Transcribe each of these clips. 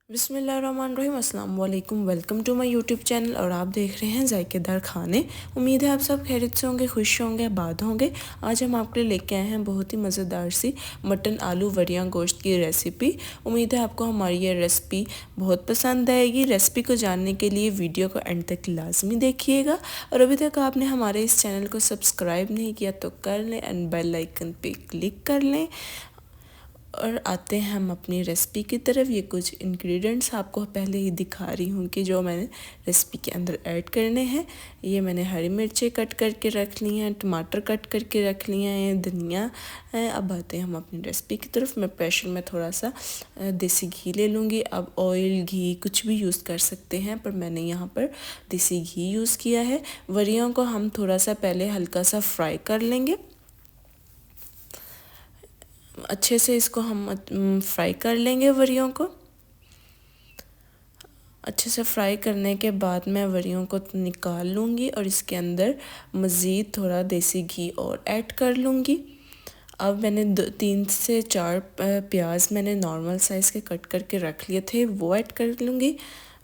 बिस्मिल्लाहिर्रहमानिर्रहीम, अस्सलाम वालेकुम। Welcome to my YouTube channel और आप देख रहे हैं ज़ायकेदार खाने। उम्मीद है आप सब खैरियत से होंगे, खुश होंगे, आबाद होंगे। आज हम आपके लिए लेके आए हैं बहुत ही मज़ेदार सी मटन आलू वरियां गोश्त की रेसिपी। उम्मीद है आपको हमारी ये रेसिपी बहुत पसंद आएगी। रेसिपी को जानने के लिए वीडियो को एंड तक लाजमी देखिएगा और अभी तक आपने हमारे इस चैनल को सब्सक्राइब नहीं किया तो कर लें एंड बेल आइकन पे क्लिक कर लें। और आते हैं हम अपनी रेसिपी की तरफ। ये कुछ इंग्रेडिएंट्स आपको पहले ही दिखा रही हूँ कि जो मैंने रेसिपी के अंदर ऐड करने हैं। ये मैंने हरी मिर्चें कट करके रख ली हैं, टमाटर कट करके रख लिए हैं, धनिया है। अब आते हैं हम अपनी रेसिपी की तरफ। मैं प्रेशर में थोड़ा सा देसी घी ले लूँगी। अब ऑयल घी कुछ भी यूज़ कर सकते हैं, पर मैंने यहाँ पर देसी घी यूज़ किया है। वरियों को हम थोड़ा सा पहले हल्का सा फ्राई कर लेंगे। अच्छे से इसको हम फ्राई कर लेंगे वरियों को। अच्छे से फ्राई करने के बाद मैं वरियों को निकाल लूँगी और इसके अंदर मज़ीद थोड़ा देसी घी और ऐड कर लूँगी। अब मैंने 3 से 4 प्याज मैंने नॉर्मल साइज़ के कट करके रख लिए थे, वो ऐड कर लूँगी।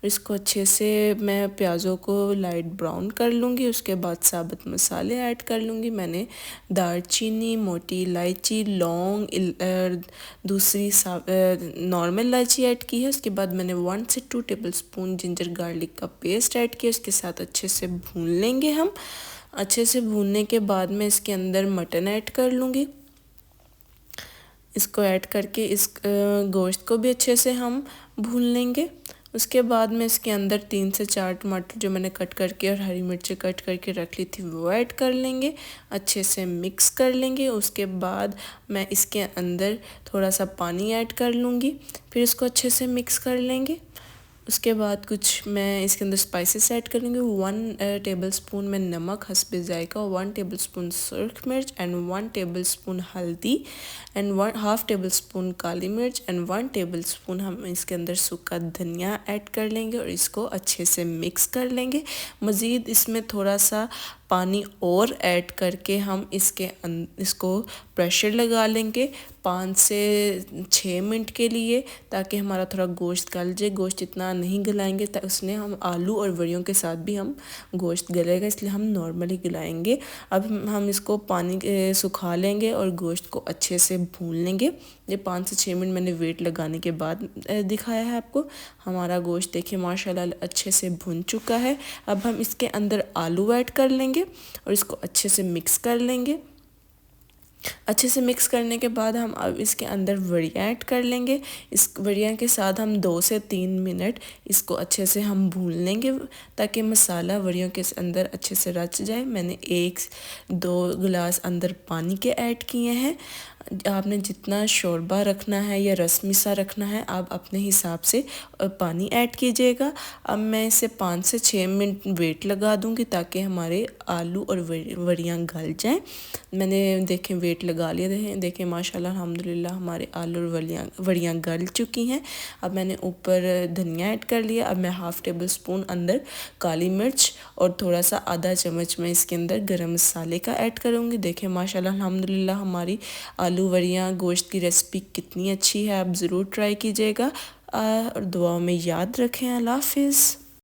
इसको अच्छे से मैं प्याज़ों को लाइट ब्राउन कर लूँगी। उसके बाद साबुत मसाले ऐड कर लूँगी। मैंने दालचीनी, मोटी इलायची, लौंग, दूसरी नॉर्मल इलायची ऐड की है। उसके बाद मैंने 1 से 2 टेबलस्पून जिंजर गार्लिक का पेस्ट ऐड किया। उसके साथ अच्छे से भून लेंगे हम। अच्छे से भूनने के बाद मैं इसके अंदर मटन ऐड कर लूँगी। इसको ऐड करके इस गोश्त को भी अच्छे से हम भून लेंगे। उसके बाद में इसके अंदर 3 से 4 टमाटर जो मैंने कट करके और हरी मिर्ची कट करके रख ली थी वो ऐड कर लेंगे। अच्छे से मिक्स कर लेंगे। उसके बाद मैं इसके अंदर थोड़ा सा पानी ऐड कर लूँगी। फिर इसको अच्छे से मिक्स कर लेंगे। उसके बाद कुछ मैं इसके अंदर स्पाइसेस ऐड करूँगी। 1 टेबलस्पून में नमक हस्बे ज़ायका, 1 टेबलस्पून सुर्ख मिर्च एंड 1 टेबलस्पून हल्दी एंड 1/2 टेबलस्पून काली मिर्च एंड 1 टेबलस्पून हम इसके अंदर सूखा धनिया ऐड कर लेंगे और इसको अच्छे से मिक्स कर लेंगे। मज़ीद इसमें थोड़ा सा पानी और ऐड करके हम इसको प्रेशर लगा लेंगे 5 से 6 मिनट के लिए, ताकि हमारा थोड़ा गोश्त गल जाए। गोश्त इतना नहीं गलाएंगे तो उसने हम आलू और वड़ियों के साथ भी हम गोश्त गलेगा, इसलिए हम नॉर्मली गलाएंगे। अब हम इसको पानी सुखा लेंगे और गोश्त को अच्छे से भून लेंगे। ये 5 से 6 मिनट मैंने वेट लगाने के बाद दिखाया है आपको। हमारा गोश्त देखिए माशाल्लाह अच्छे से भुन चुका है। अब हम इसके अंदर आलू ऐड कर लेंगे और इसको अच्छे से मिक्स कर लेंगे। अच्छे से मिक्स करने के बाद हम अब इसके अंदर वड़ियाँ ऐड कर लेंगे। इस वड़ियाँ के साथ हम 2 से 3 मिनट इसको अच्छे से हम भून लेंगे, ताकि मसाला वड़ियों के अंदर अच्छे से रच जाए। मैंने 1-2 गिलास अंदर पानी के ऐड किए हैं। आपने जितना शोरबा रखना है या रस्मी सा रखना है आप अपने हिसाब से पानी ऐड कीजिएगा। अब मैं इसे 5 से 6 मिनट वेट लगा दूंगी, ताकि हमारे आलू और वड़ियाँ गल जाएं। मैंने देखें वेट लगा लिए, देखें माशाल्लाह अल्हम्दुलिल्लाह हमारे आलू और वड़ियाँ गल चुकी हैं। अब मैंने ऊपर धनिया ऐड कर लिया। अब मैं 1/2 टेबलस्पून अंदर काली मिर्च और थोड़ा सा आधा चम्मच मैं इसके अंदर गरम मसाले का ऐड करूँगी। देखें माशाल्लाह अल्हम्दुलिल्लाह हमारी आलू वड़ियाँ गोश्त की रेसिपी कितनी अच्छी है। आप ज़रूर ट्राई कीजिएगा और दुआओं में याद रखें। अल्लाह हाफ़िज़।